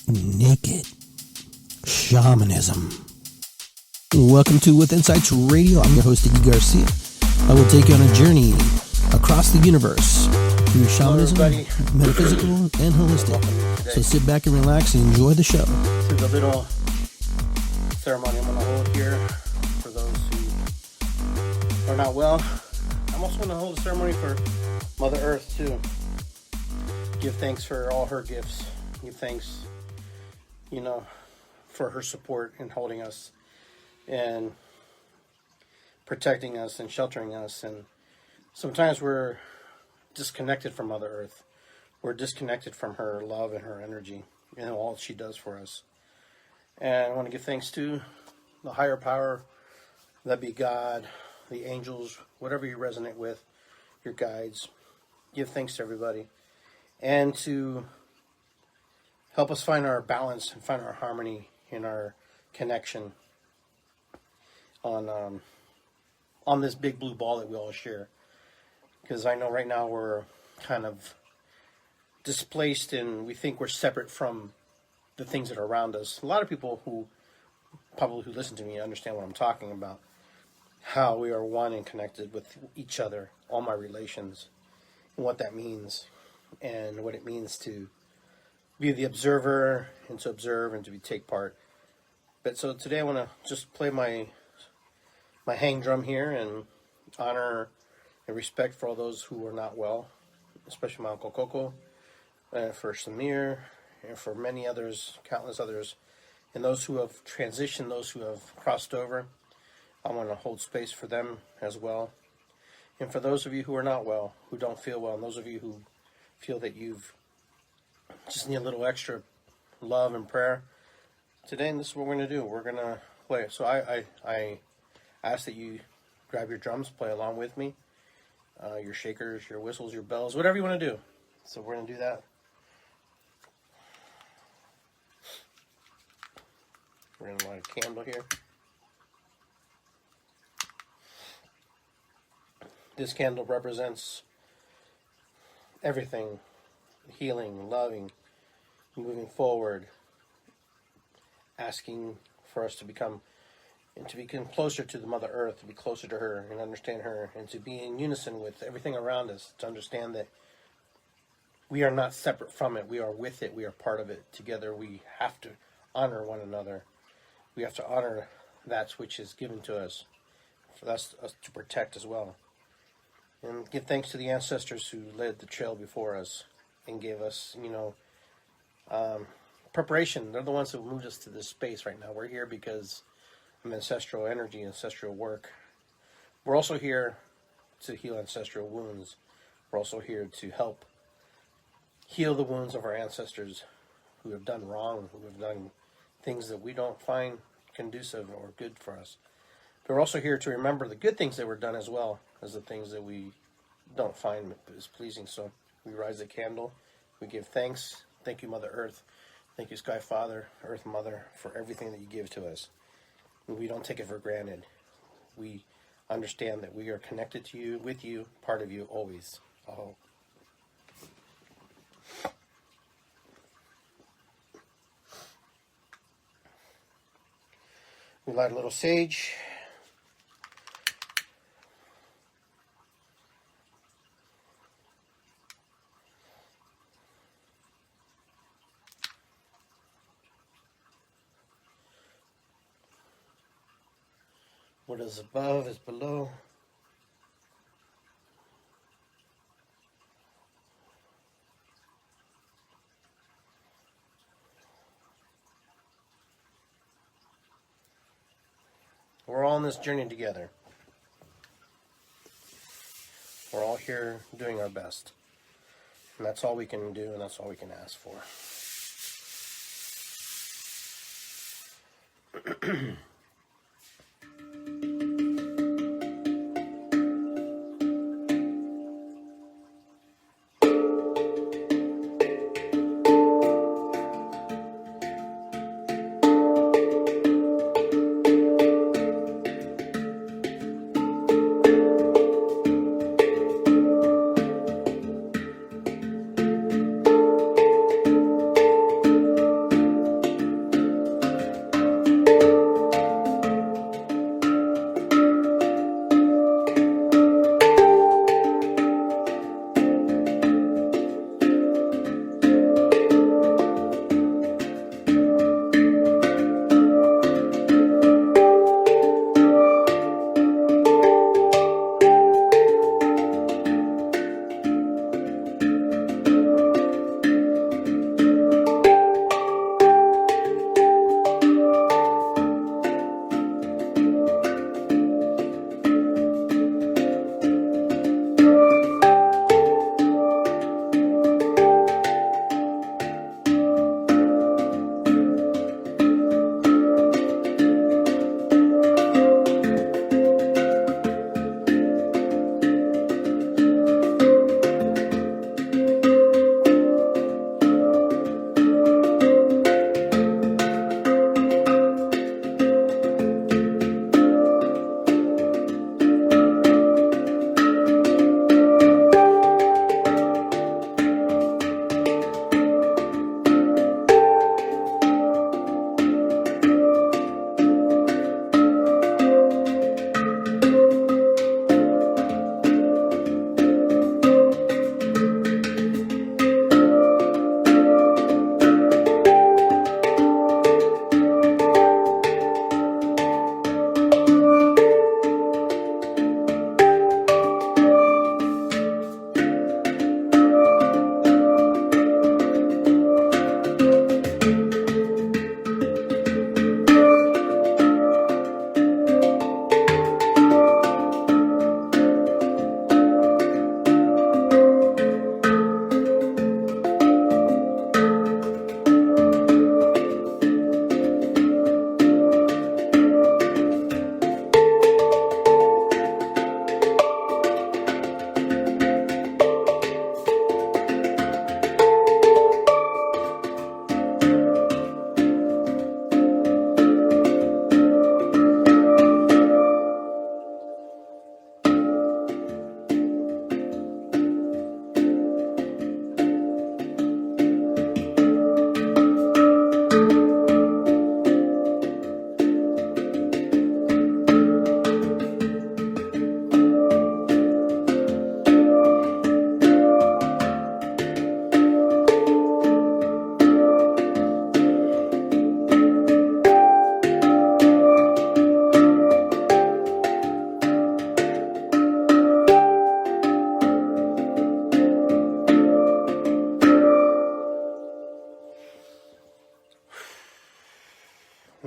Naked Shamanism. Welcome to With Insights Radio. I'm your host, Iggy Garcia. I will take you on a journey across the universe through shamanism, metaphysical, and holistic. So sit back and relax and enjoy the show. This is a little ceremony I'm going to hold here for those who are not well. I'm also going to hold a ceremony for Mother Earth too. Give thanks for all her gifts. Give thanks, for her support in holding us and protecting us and sheltering us. And sometimes we're disconnected from Mother Earth. We're disconnected from her love and her energy and all she does for us. And I want to give thanks to the higher power, that be God, the angels, whatever you resonate with, your guides. Give thanks to everybody. And to help us find our balance and find our harmony in our connection on this big blue ball that we all share. Because I know right now we're kind of displaced and we think we're separate from the things that are around us. A lot of people who listen to me understand what I'm talking about. How we are one and connected with each other, all my relations, and what that means, and what it means to be the observer and to observe and to take part. But so today I want to just play my hang drum here and honor and respect for all those who are not well, especially my Uncle Coco, for Samir, and for many others, countless others, and those who have transitioned, those who have crossed over. I want to hold space for them as well. And for those of you who are not well, who don't feel well, and those of you who feel that you've just need a little extra love and prayer, today this is what we're going to do. We're going to play. So I ask that you grab your drums, play along with me, your shakers, your whistles, your bells, whatever you want to do. So we're going to do that. We're going to light a candle here. This candle represents everything: healing, loving, moving forward, asking for us to become closer to the Mother Earth, to be closer to her and understand her, and to be in unison with everything around us, to understand that we are not separate from it. We are with it. We are part of it. Together we have to honor one another. We have to honor that which is given to us, for us to protect as well. And give thanks to the ancestors who led the trail before us and gave us, preparation. They're the ones who moved us to this space right now. We're here because of ancestral energy, ancestral work. We're also here to heal ancestral wounds. We're also here to help heal the wounds of our ancestors who have done wrong, who have done things that we don't find conducive or good for us. But we're also here to remember the good things that were done as well as the things that we don't find as pleasing. So we rise the candle. We give thanks. Thank you, Mother Earth. Thank you, Sky Father, Earth Mother, for everything that you give to us. And we don't take it for granted. We understand that we are connected to you, with you, part of you, always. Oh. We light a little sage. What is above is below. We're all on this journey together. We're all here doing our best. And that's all we can do, and that's all we can ask for.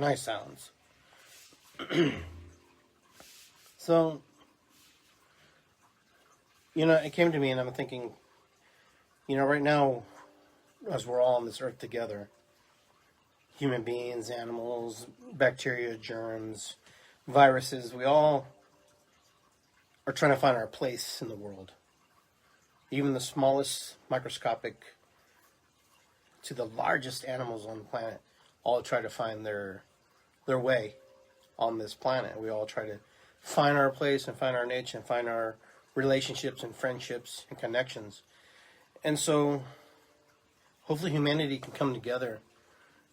nice sounds. So, it came to me, and I'm thinking, right now, as we're all on this earth together, human beings, animals, bacteria, germs, viruses, we all are trying to find our place in the world. Even the smallest microscopic to the largest animals on the planet all try to find their way on this planet. We all try to find our place and find our niche and find our relationships and friendships and connections. And so hopefully humanity can come together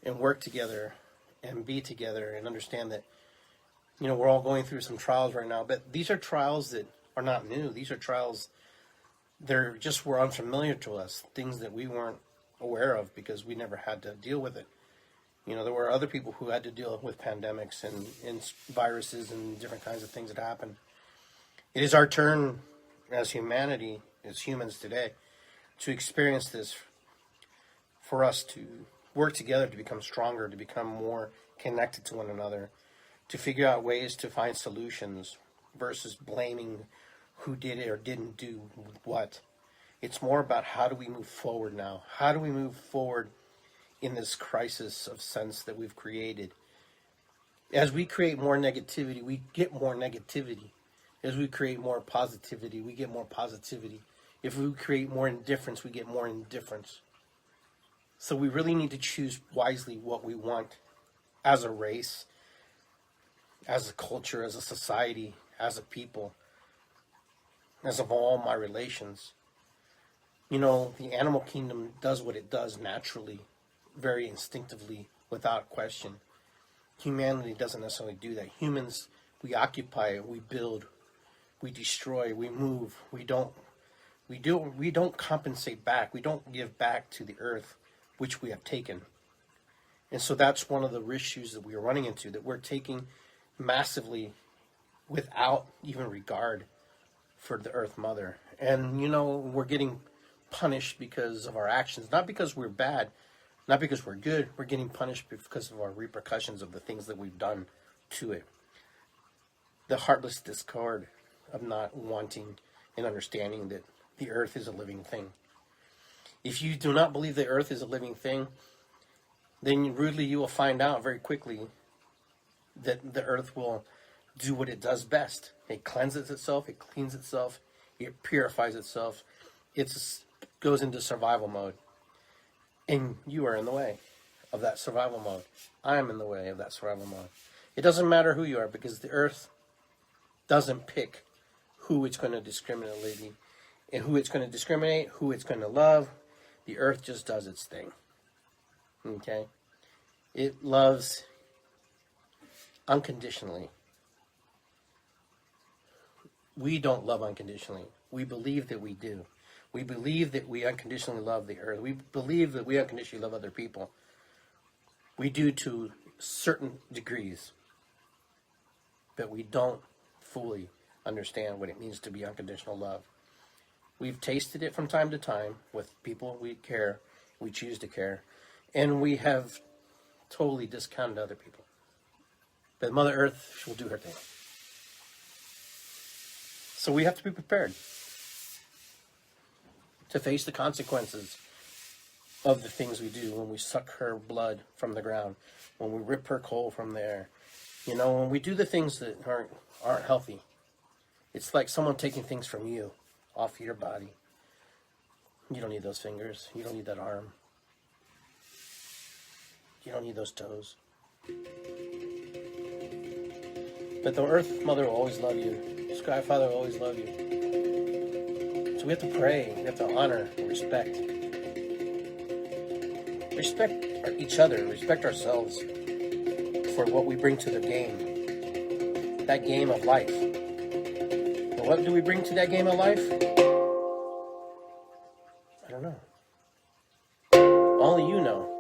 and work together and be together and understand that, we're all going through some trials right now, but these are trials that are not new. These are trials that were unfamiliar to us, things that we weren't aware of because we never had to deal with it. There were other people who had to deal with pandemics and viruses and different kinds of things that happen. It is our turn as humanity, as humans today, to experience this, for us to work together to become stronger, to become more connected to one another, to figure out ways to find solutions versus blaming who did it or didn't do what. It's more about how do we move forward now? How do we move forward in this crisis of sense that we've created? As we create more negativity, we get more negativity. As we create more positivity, we get more positivity. If we create more indifference, we get more indifference. So we really need to choose wisely what we want as a race, as a culture, as a society, as a people, as of all my relations. The animal kingdom does what it does naturally, very instinctively, without question. Humanity doesn't necessarily do that. Humans, we occupy, we build, we destroy, we move. We don't compensate back. We don't give back to the earth, which we have taken. And so that's one of the issues that we are running into, that we're taking massively without even regard for the earth mother. And, we're getting punished because of our actions, not because we're bad, not because we're good. We're getting punished because of our repercussions of the things that we've done to it. The heartless discord of not wanting and understanding that the earth is a living thing. If you do not believe the earth is a living thing, then rudely you will find out very quickly that the earth will do what it does best. It cleanses itself, it cleans itself, it purifies itself. It goes into survival mode. And you are in the way of that survival mode. I am in the way of that survival mode. It doesn't matter who you are, because the earth doesn't pick who it's going to discriminate and who it's going to discriminate, who it's going to love. The earth just does its thing. Okay? It loves unconditionally. We don't love unconditionally. We believe that we do. We believe that we unconditionally love the earth. We believe that we unconditionally love other people. We do to certain degrees. But we don't fully understand what it means to be unconditional love. We've tasted it from time to time with people we care, we choose to care, and we have totally discounted other people. But Mother Earth will do her thing. So we have to be prepared to face the consequences of the things we do when we suck her blood from the ground, when we rip her coal from the air. When we do the things that aren't healthy, it's like someone taking things from you, off your body. You don't need those fingers. You don't need that arm. You don't need those toes. But the Earth Mother will always love you. Sky Father will always love you. So we have to pray. We have to honor and respect. Respect each other. Respect ourselves for what we bring to the game. That game of life. But what do we bring to that game of life? I don't know. Only you know.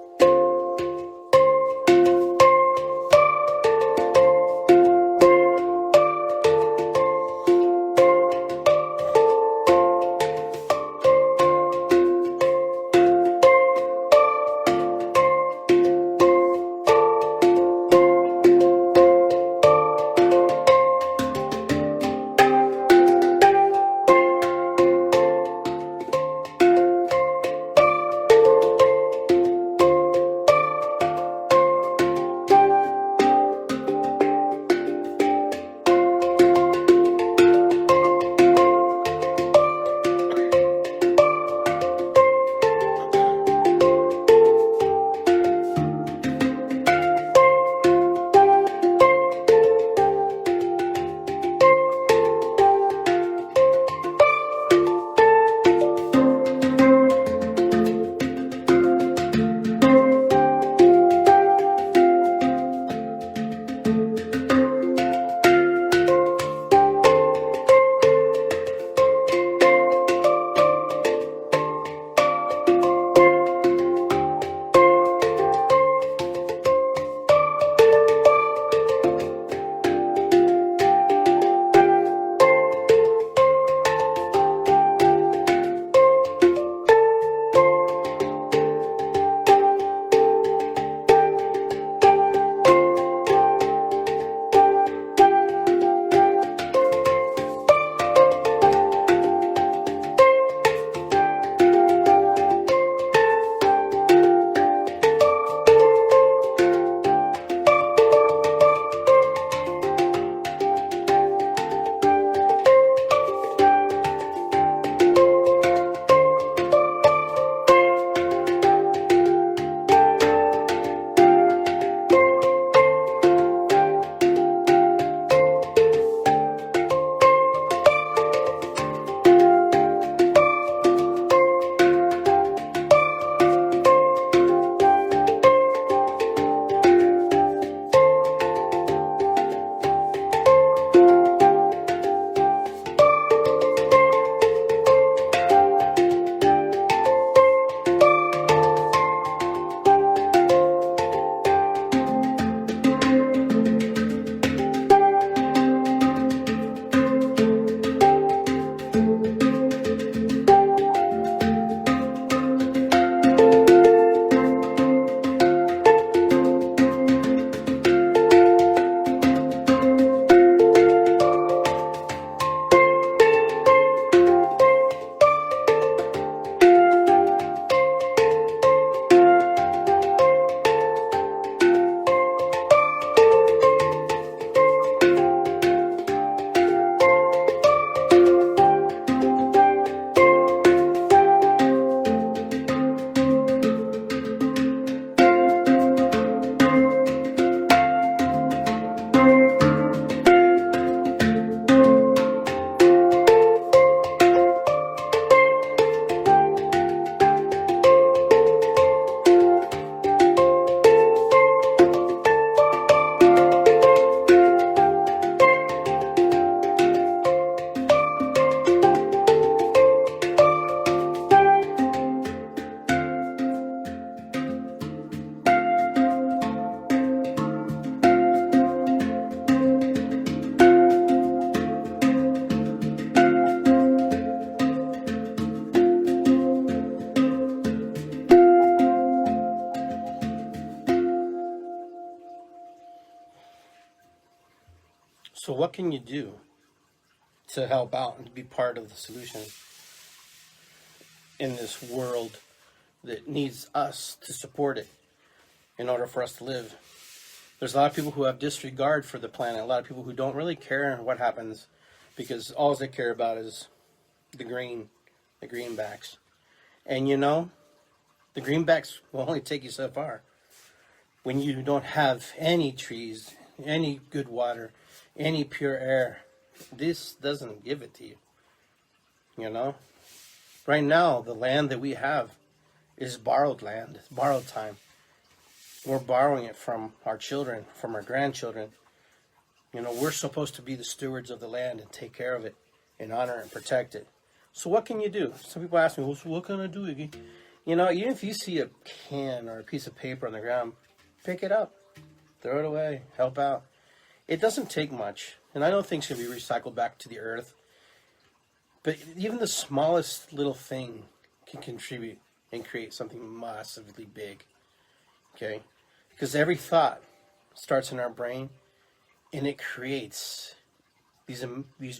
So what can you do to help out and be part of the solution in this world that needs us to support it in order for us to live? There's a lot of people who have disregard for the planet, a lot of people who don't really care what happens because all they care about is the greenbacks. And the greenbacks will only take you so far. When you don't have any trees, any good water, any pure air, this doesn't give it to you. Right now, the land that we have is borrowed land. It's borrowed time. We're borrowing it from our children, from our grandchildren. We're supposed to be the stewards of the land and take care of it and honor and protect it. So what can you do? Some people ask me, well, so what can I do, Iggy? Even if you see a can or a piece of paper on the ground, pick it up, throw it away, help out. It doesn't take much. And I know things can be recycled back to the earth. But even the smallest little thing can contribute and create something massively big. Okay? Because every thought starts in our brain, and it creates these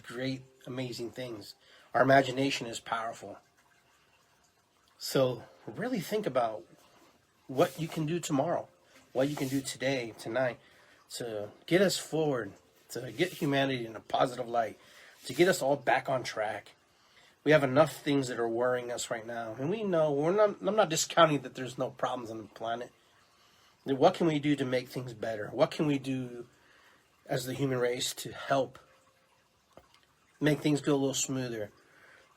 great, amazing things. Our imagination is powerful. So really think about what you can do tomorrow, what you can do today, tonight, to get us forward, to get humanity in a positive light, to get us all back on track. We have enough things that are worrying us right now. And we know, I'm not discounting that there's no problems on the planet. What can we do to make things better? What can we do as the human race to help make things go a little smoother?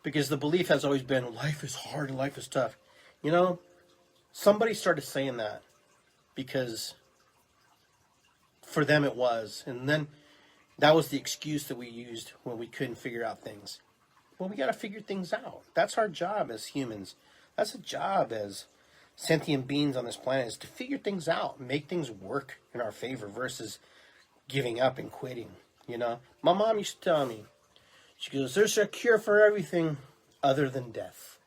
Because the belief has always been, life is hard and life is tough. Somebody started saying that because for them it was. And then that was the excuse that we used when we couldn't figure out things. Well, we got to figure things out. That's our job as humans. That's a job as sentient beings on this planet, is to figure things out, make things work in our favor versus giving up and quitting. My mom used to tell me, she goes, there's a cure for everything other than death.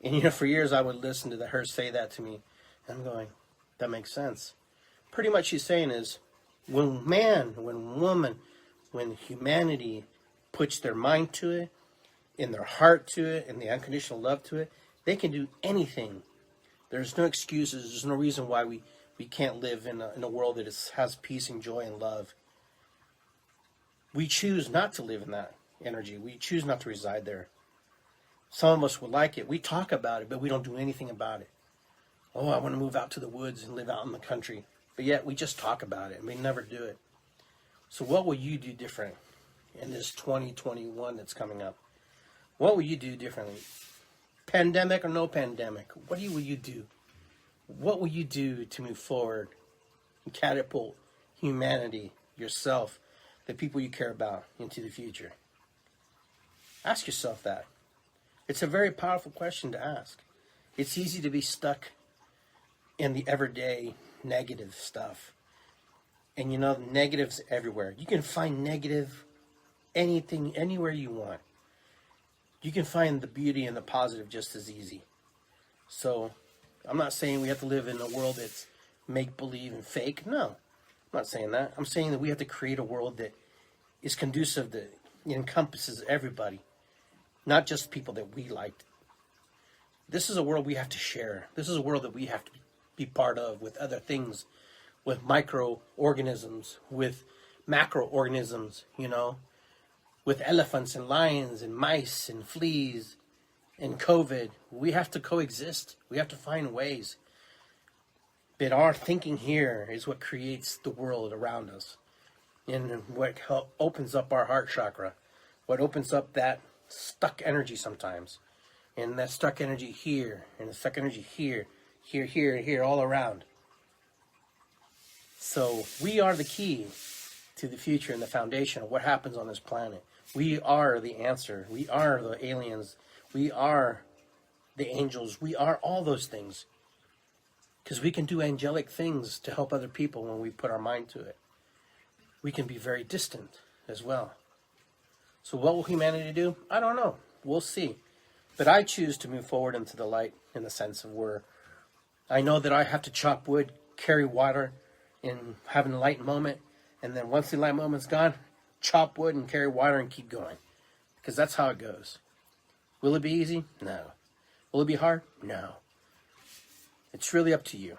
And for years I would listen to her say that to me. And I'm going, that makes sense. Pretty much she's saying is, when man, when woman, when humanity puts their mind to it, in their heart to it, and the unconditional love to it, they can do anything. There's no excuses. There's no reason why we can't live in a world that has peace and joy and love. We choose not to live in that energy. We choose not to reside there. Some of us would like it. We talk about it, but we don't do anything about it. Oh, I want to move out to the woods and live out in the country. But yet we just talk about it and we never do it. So what will you do different in this 2021 that's coming up? What will you do differently? Pandemic or no pandemic? What will you do? What will you do to move forward and catapult humanity, yourself, the people you care about into the future? Ask yourself that. It's a very powerful question to ask. It's easy to be stuck in the everyday negative stuff. And negative's everywhere. You can find negative anything, anywhere you want. You can find the beauty and the positive just as easy. So, I'm not saying we have to live in a world that's make-believe and fake. No, I'm not saying that. I'm saying that we have to create a world that is conducive, that encompasses everybody, not just people that we like. This is a world we have to share. This is a world that we have to be part of with other things, with microorganisms, with macroorganisms, with elephants and lions and mice and fleas and COVID. We have to coexist. We have to find ways. But our thinking here is what creates the world around us, and what opens up our heart chakra, what opens up that stuck energy sometimes, and that stuck energy here, and the stuck energy here, here, and here, all around. So we are the key to the future and the foundation of what happens on this planet. We are the answer. We are the aliens. We are the angels. We are all those things. Because we can do angelic things to help other people when we put our mind to it. We can be very distant as well. So what will humanity do? I don't know. We'll see. But I choose to move forward into the light, in the sense of where I know that I have to chop wood, carry water, and have an enlightened moment. And then once the enlightened moment's gone, chop wood and carry water and keep going. Because that's how it goes. Will it be easy? No. Will it be hard? No. It's really up to you.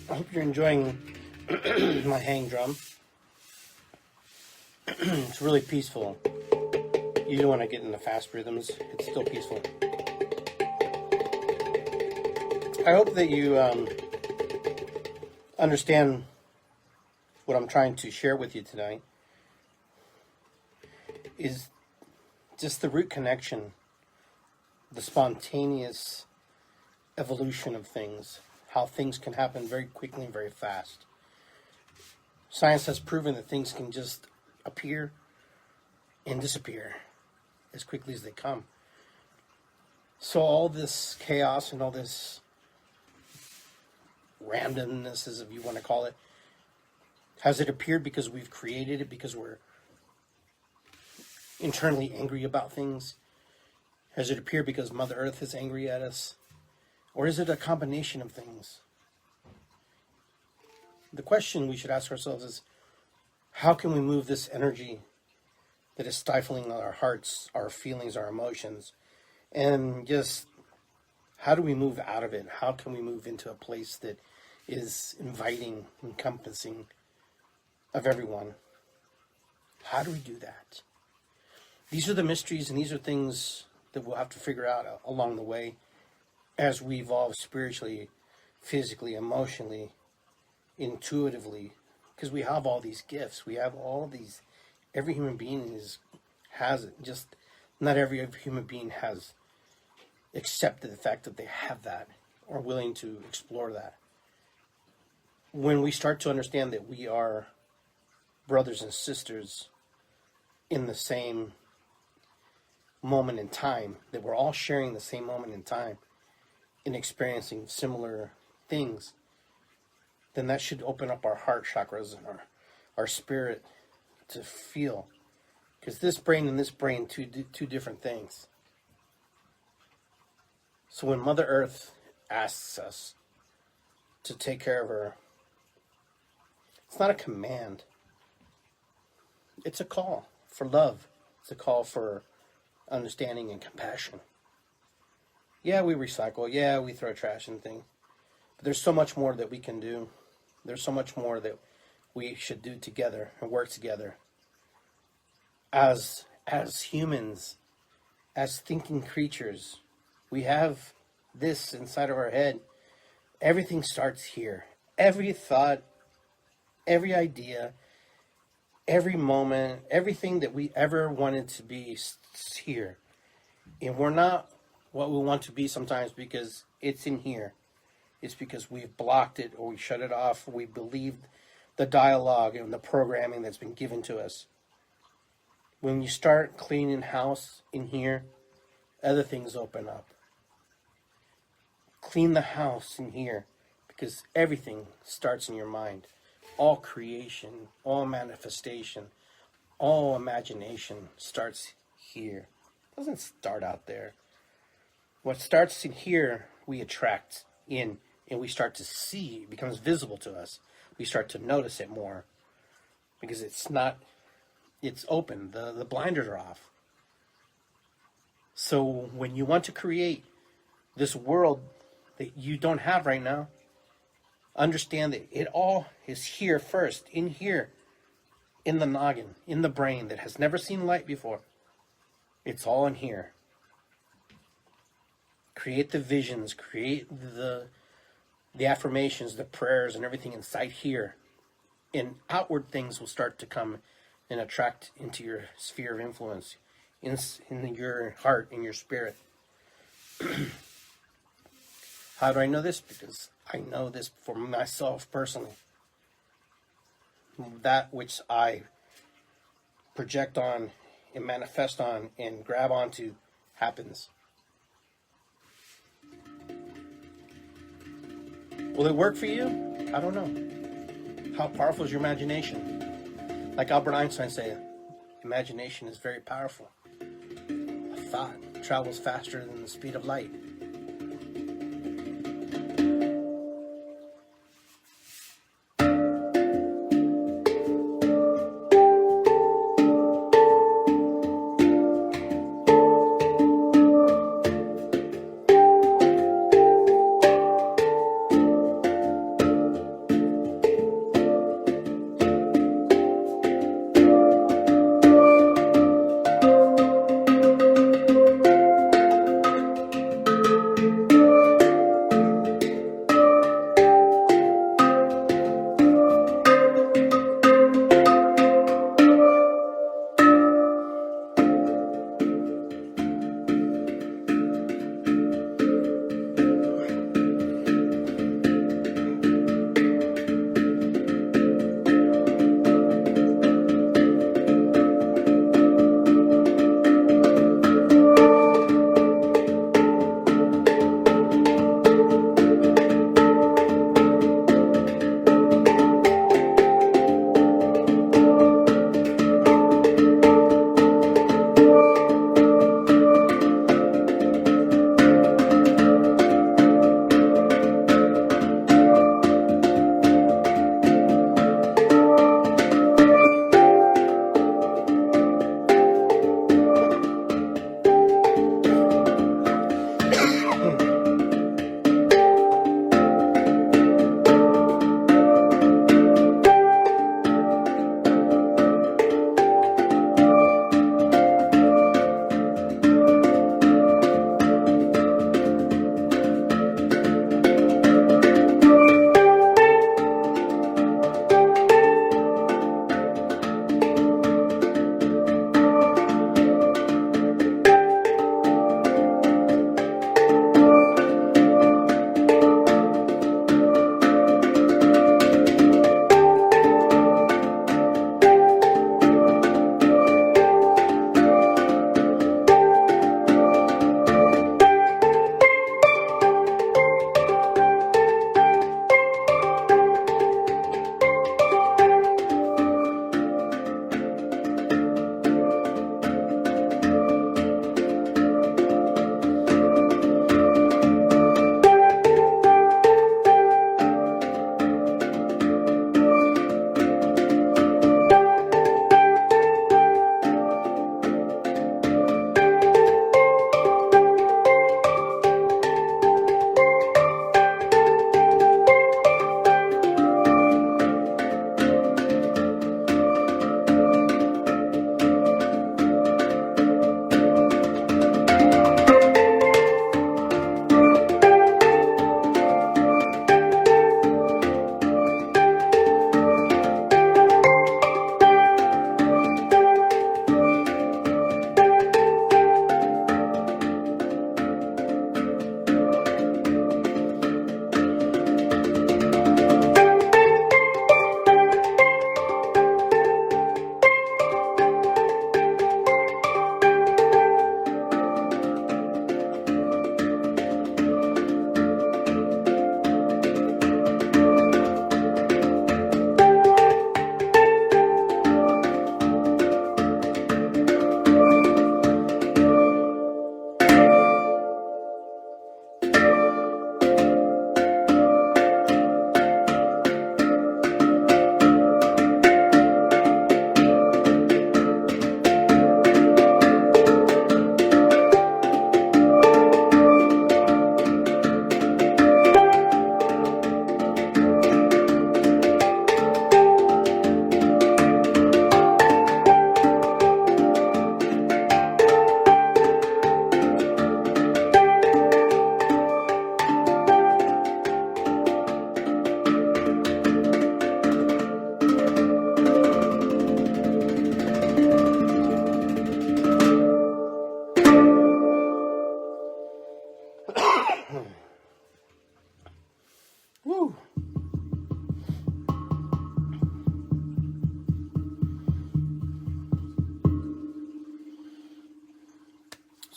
I hope you're enjoying my hang drum. It's really peaceful. Even when I get in the fast rhythms, it's still peaceful. I hope that you understand what I'm trying to share with you tonight is just the root connection, the spontaneous evolution of things, how things can happen very quickly and very fast. Science has proven that things can just appear and disappear as quickly as they come. So all this chaos and all this randomness, as if you want to call it, has it appeared because we've created it, because we're internally angry about things? Has it appeared because Mother Earth is angry at us? Or is it a combination of things? The question we should ask ourselves is, how can we move this energy that is stifling our hearts, our feelings, our emotions, and just how do we move out of it? How can we move into a place that is inviting, encompassing of everyone? How do we do that? These are the mysteries, and these are things that we'll have to figure out along the way as we evolve spiritually, physically, emotionally, intuitively, because we have all these gifts. We have all these. Every human being has it. Just not every human being has accepted the fact that they have that or willing to explore that. When we start to understand that we are brothers and sisters in the same moment in time, that we're all sharing the same moment in time and experiencing similar things, then that should open up our heart chakras and our spirit to feel. Because this brain and this brain, two different things. So when Mother Earth asks us to take care of her, it's not a command. It's a call for love. It's a call for understanding and compassion. Yeah, we recycle. Yeah, we throw trash and things. But there's so much more that we can do. There's so much more that we should do together and work together. As humans, as thinking creatures, we have this inside of our head. Everything starts here. Every thought, every idea, every moment, everything that we ever wanted to be is here. And we're not what we want to be sometimes because it's in here. It's because we've blocked it or we shut it off. Or we believed the dialogue and the programming that's been given to us. When you start cleaning house in here, other things open up. Clean the house in here because everything starts in your mind. All creation, all manifestation, all imagination starts here. It doesn't start out there. What starts in here, we attract in, and we start to see. It becomes visible to us. We start to notice it more because it's open. The blinders are off. So when you want to create this world that you don't have right now, understand that it all is here first, in here, in the noggin, in the brain that has never seen light before. It's all in here. Create the visions, create the affirmations, the prayers, and everything inside here. And outward things will start to come and attract into your sphere of influence, in your heart, in your spirit. How do I know this? Because I know this for myself personally. That which I project on and manifest on and grab onto happens. Will it work for you? I don't know. How powerful is your imagination? Like Albert Einstein said, imagination is very powerful. A thought travels faster than the speed of light.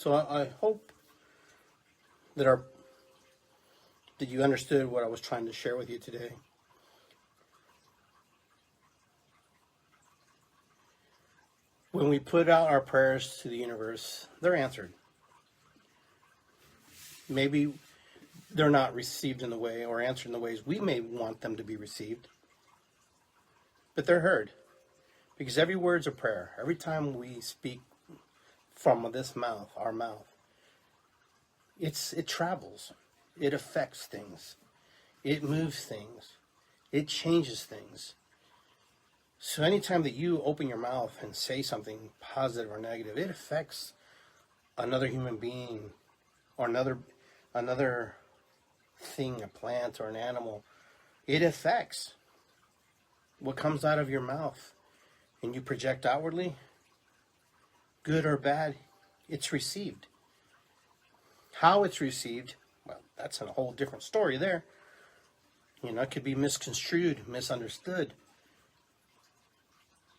So I hope that that you understood what I was trying to share with you today. When we put out our prayers to the universe, they're answered. Maybe they're not received in the way or answered in the ways we may want them to be received, but they're heard. Because every word's a prayer. Every time we speak from this mouth, our mouth, it travels. It affects things. It moves things. It changes things. So anytime that you open your mouth and say something positive or negative, it affects another human being or another thing, a plant or an animal. It affects what comes out of your mouth. And you project outwardly, good or bad, it's received. How it's received, well, that's a whole different story there. It could be misconstrued, misunderstood.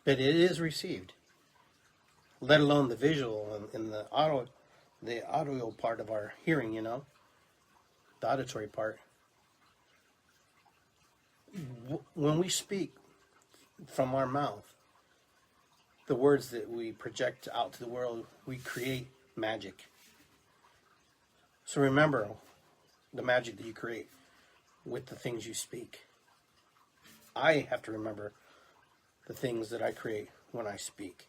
But it is received. Let alone the visual and the audio part of our hearing, the auditory part. When we speak from our mouth, the words that we project out to the world, we create magic. So remember the magic that you create with the things you speak. I have to remember the things that I create when I speak.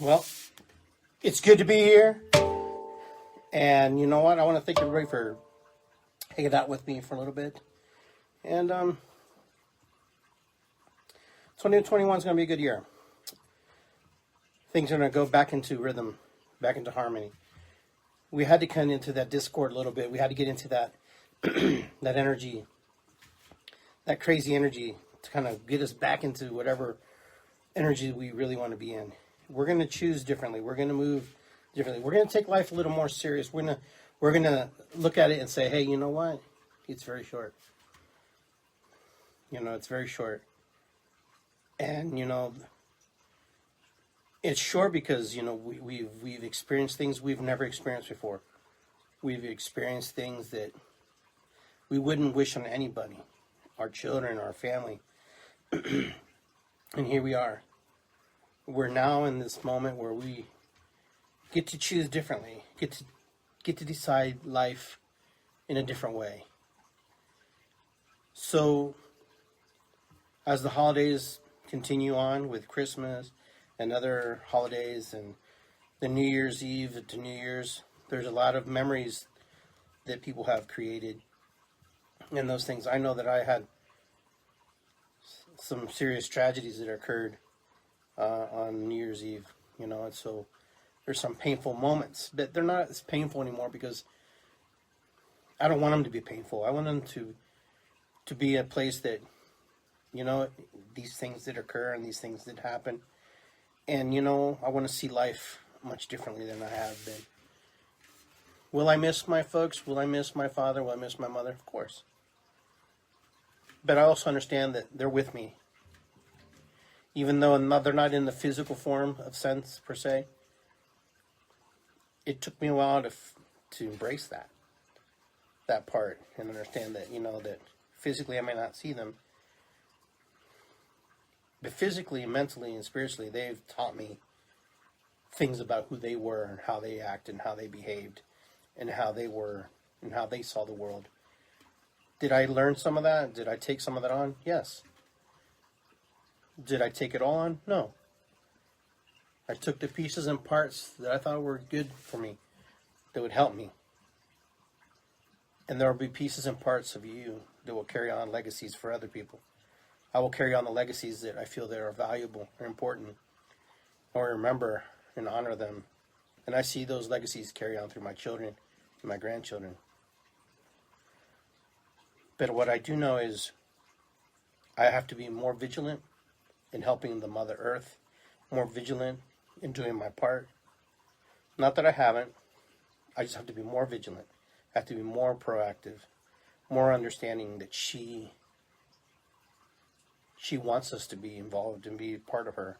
Well, it's good to be here. And you know what? I want to thank everybody for hanging out with me for a little bit. And 2021 is going to be a good year. Things are going to go back into rhythm, back into harmony. We had to come into that discord a little bit. We had to get into that that energy, that crazy energy, to kind of get us back into whatever energy we really want to be in. We're going to choose differently. We're going to move differently. We're going to take life a little more serious. We're going to look at it and say, hey, you know what? It's very short. It's very short. And, it's short because, we've experienced things we've never experienced before. We've experienced things that we wouldn't wish on anybody, our children, our family. And here we are. We're now in this moment where we get to choose differently, get to decide life in a different way. So, as the holidays continue on with Christmas and other holidays and the New Year's Eve to New Year's, there's a lot of memories that people have created and those things. I know that I had some serious tragedies that occurred on New Year's Eve, and so there's some painful moments, but they're not as painful anymore because I don't want them to be painful. I want them to be a place that, these things that occur and these things that happen. And, I want to see life much differently than I have been. Will I miss my folks? Will I miss my father? Will I miss my mother? Of course. But I also understand that they're with me. Even though they're not in the physical form of sense, per se. It took me a while to embrace that part and understand that, that physically I may not see them. But physically, mentally, and spiritually, they've taught me things about who they were and how they act and how they behaved and how they were and how they saw the world. Did I learn some of that? Did I take some of that on? Yes. Did I take it all on? No. I took the pieces and parts that I thought were good for me, that would help me. And there will be pieces and parts of you that will carry on legacies for other people. I will carry on the legacies that I feel that are valuable or important, or remember and honor them. And I see those legacies carry on through my children and my grandchildren. But what I do know is I have to be more vigilant in helping the Mother Earth, more vigilant in doing my part. Not that I haven't. I just have to be more vigilant. I have to be more proactive, more understanding that she wants us to be involved and be part of her,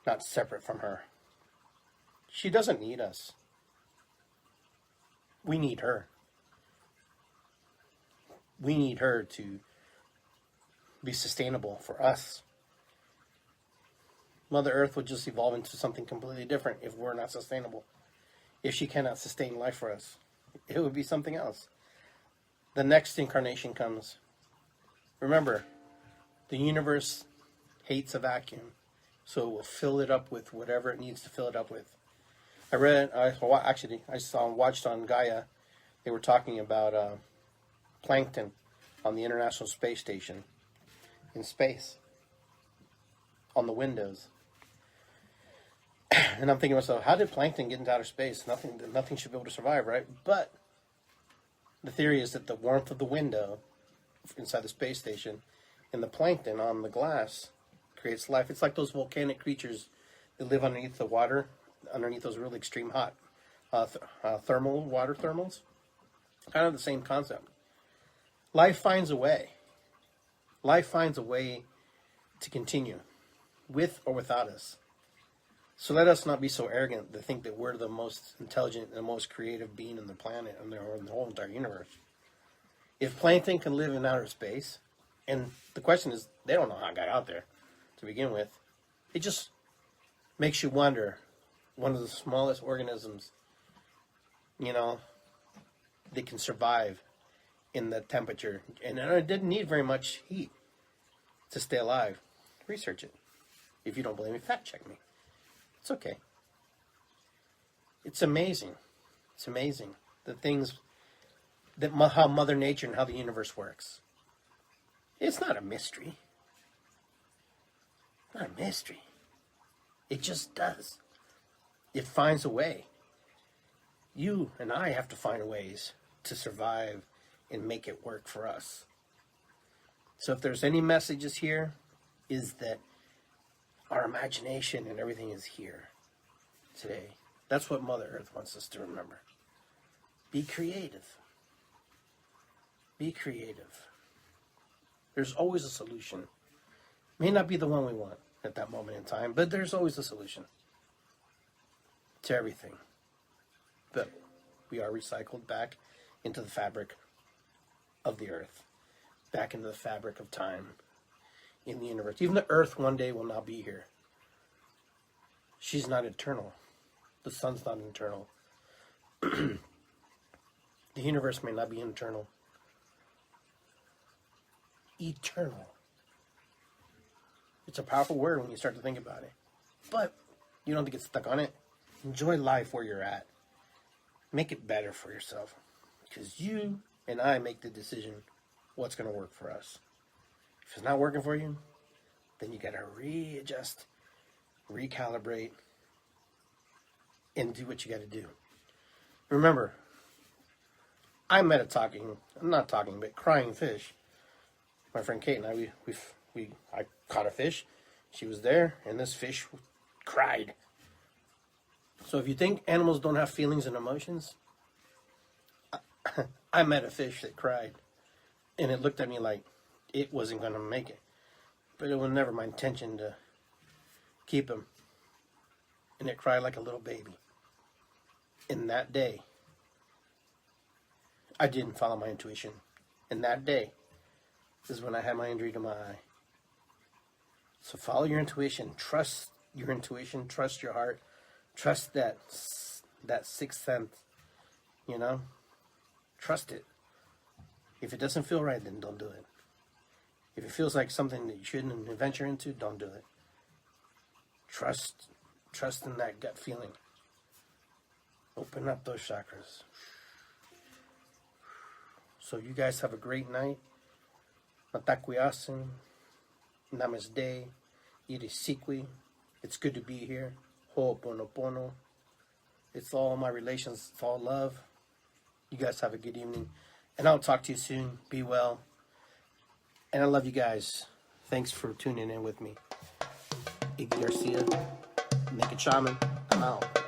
not separate from her. She doesn't need us. We need her. We need her to be sustainable for us. Mother Earth would just evolve into something completely different if we're not sustainable. If she cannot sustain life for us, it would be something else. The next incarnation comes. Remember, the universe hates a vacuum, so it will fill it up with whatever it needs to fill it up with. Watched on Gaia, they were talking about plankton on the International Space Station in space, on the windows. And I'm thinking to myself, how did plankton get into outer space? Nothing should be able to survive, right? But the theory is that the warmth of the window inside the space station and the plankton on the glass creates life. It's like those volcanic creatures that live underneath the water, underneath those really extreme hot thermal water thermals. Kind of the same concept. Life finds a way. Life finds a way to continue, with or without us. So let us not be so arrogant to think that we're the most intelligent and the most creative being on the planet and the whole entire universe. If plankton can live in outer space, and the question is, they don't know how it got out there to begin with. It just makes you wonder, one of the smallest organisms, that can survive in the temperature. And it didn't need very much heat to stay alive. Research it. If you don't believe me, fact check me. It's okay. It's amazing. It's amazing. The things, how Mother Nature and how the universe works. It's not a mystery. Not a mystery. It just does. It finds a way. You and I have to find ways to survive and make it work for us. So if there's any messages here, is that our imagination and everything is here today. That's what Mother Earth wants us to remember. Be creative. Be creative. There's always a solution. May not be the one we want at that moment in time, but there's always a solution to everything. But we are recycled back into the fabric of the earth, back into the fabric of time in the universe. Even the earth one day will not be here. She's not eternal. The sun's not eternal. The universe may not be eternal. Eternal. It's a powerful word when you start to think about it. But you don't have to get stuck on it. Enjoy life where you're at. Make it better for yourself. Because you and I make the decision what's going to work for us. If it's not working for you, then you got to readjust, recalibrate, and do what you got to do. Remember, I met a crying fish. My friend Kate and I caught a fish. She was there, and this fish cried. So if you think animals don't have feelings and emotions, I met a fish that cried, and it looked at me like it wasn't going to make it. But it was never my intention to keep him. And it cried like a little baby. In that day, I didn't follow my intuition. And that day is when I had my injury to my eye. So follow your intuition. Trust your intuition. Trust your heart. Trust that sixth sense. You know? Trust it. If it doesn't feel right, then don't do it. If it feels like something that you shouldn't venture into, don't do it. Trust in that gut feeling. Open up those chakras. So you guys have a great night. Matakuyasin. Namaste. Irisikwi. It's good to be here. Ho'oponopono. It's all my relations. It's all love. You guys have a good evening. And I'll talk to you soon. Be well. And I love you guys. Thanks for tuning in with me. Iggy Garcia, Naked Shaman. I'm out.